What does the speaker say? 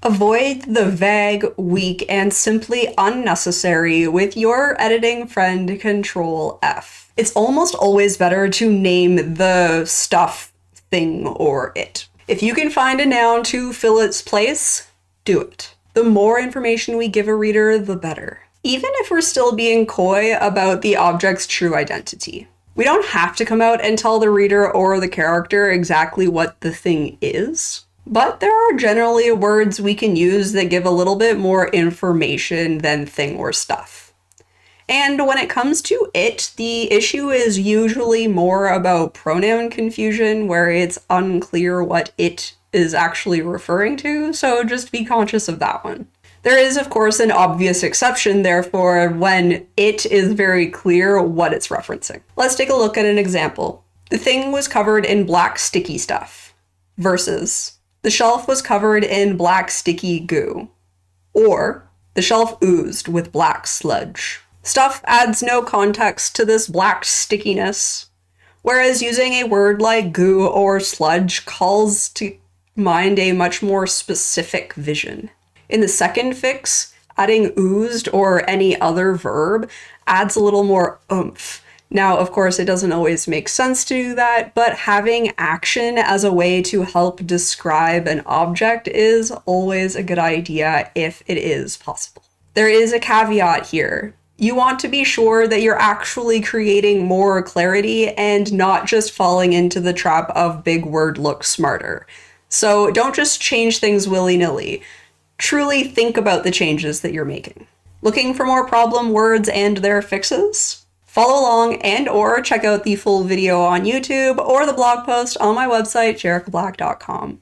Avoid the vague, weak, and simply unnecessary with your editing friend Control F. It's almost always better to name the stuff, thing, or it. If you can find a noun to fill its place, do it. The more information we give a reader, the better. Even if we're still being coy about the object's true identity. We don't have to come out and tell the reader or the character exactly what the thing is. But there are generally words we can use that give a little bit more information than thing or stuff. And when it comes to it, the issue is usually more about pronoun confusion, where it's unclear what it is actually referring to, so just be conscious of that one. There is, of course, an obvious exception, therefore, when it is very clear what it's referencing. Let's take a look at an example. The thing was covered in black sticky stuff, versus the shelf was covered in black sticky goo, or the shelf oozed with black sludge. Stuff adds no context to this black stickiness, whereas using a word like goo or sludge calls to mind a much more specific vision. In the second fix, adding oozed or any other verb adds a little more oomph. Now, of course, it doesn't always make sense to do that, but having action as a way to help describe an object is always a good idea if it is possible. There is a caveat here. You want to be sure that you're actually creating more clarity and not just falling into the trap of big word look smarter. So don't just change things willy-nilly. Truly think about the changes that you're making. Looking for more problem words and their fixes? Follow along and/or check out the full video on YouTube or the blog post on my website, jericablack.com.